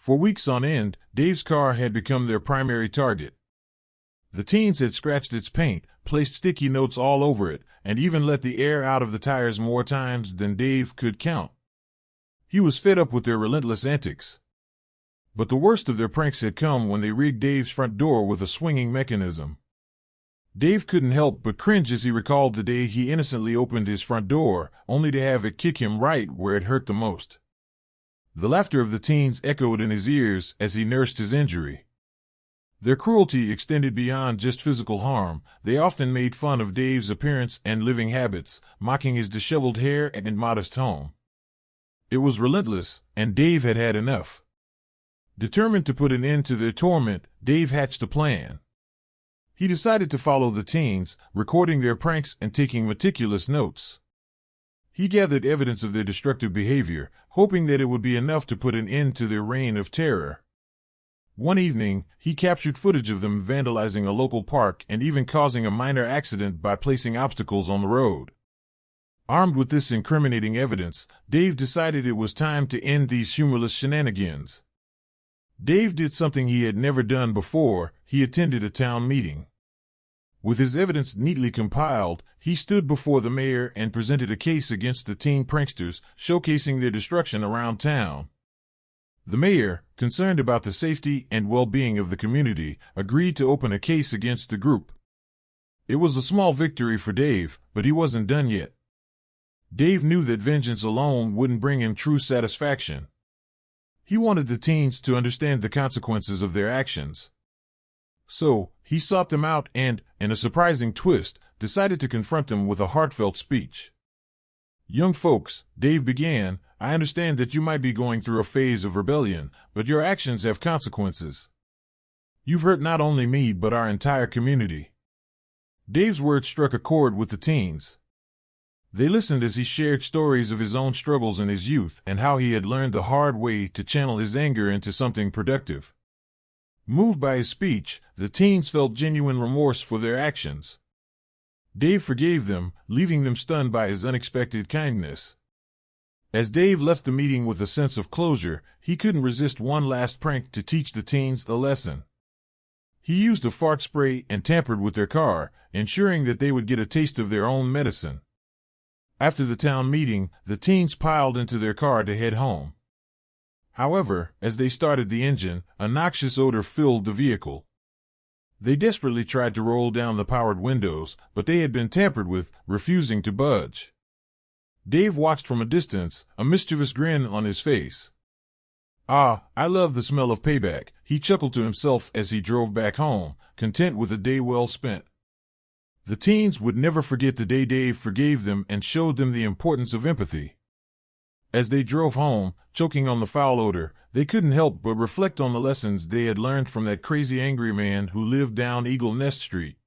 For weeks on end, Dave's car had become their primary target. The teens had scratched its paint, placed sticky notes all over it, and even let the air out of the tires more times than Dave could count. He was fed up with their relentless antics. But the worst of their pranks had come when they rigged Dave's front door with a swinging mechanism. Dave couldn't help but cringe as he recalled the day he innocently opened his front door, only to have it kick him right where it hurt the most. The laughter of the teens echoed in his ears as he nursed his injury. Their cruelty extended beyond just physical harm. They often made fun of Dave's appearance and living habits, mocking his disheveled hair and modest home. It was relentless, and Dave had had enough. Determined to put an end to their torment, Dave hatched a plan. He decided to follow the teens, recording their pranks and taking meticulous notes. He gathered evidence of their destructive behavior, hoping that it would be enough to put an end to their reign of terror. One evening, he captured footage of them vandalizing a local park and even causing a minor accident by placing obstacles on the road. Armed with this incriminating evidence, Dave decided it was time to end these humorless shenanigans. Dave did something he had never done before. He attended a town meeting. With his evidence neatly compiled, he stood before the mayor and presented a case against the teen pranksters, showcasing their destruction around town. The mayor, concerned about the safety and well-being of the community, agreed to open a case against the group. It was a small victory for Dave, but he wasn't done yet. Dave knew that vengeance alone wouldn't bring him true satisfaction. He wanted the teens to understand the consequences of their actions. So, he sought them out and, in a surprising twist, decided to confront them with a heartfelt speech. "Young folks," Dave began, "I understand that you might be going through a phase of rebellion, but your actions have consequences. You've hurt not only me but our entire community." Dave's words struck a chord with the teens. They listened as he shared stories of his own struggles in his youth and how he had learned the hard way to channel his anger into something productive. Moved by his speech, the teens felt genuine remorse for their actions. Dave forgave them, leaving them stunned by his unexpected kindness. As Dave left the meeting with a sense of closure, he couldn't resist one last prank to teach the teens a lesson. He used a fart spray and tampered with their car, ensuring that they would get a taste of their own medicine. After the town meeting, the teens piled into their car to head home. However, as they started the engine, a noxious odor filled the vehicle. They desperately tried to roll down the powered windows, but they had been tampered with, refusing to budge. Dave watched from a distance, a mischievous grin on his face. "Ah, I love the smell of payback," he chuckled to himself as he drove back home, content with a day well spent. The teens would never forget the day Dave forgave them and showed them the importance of empathy. As they drove home, choking on the foul odor, they couldn't help but reflect on the lessons they had learned from that crazy angry man who lived down Eagle Nest Street.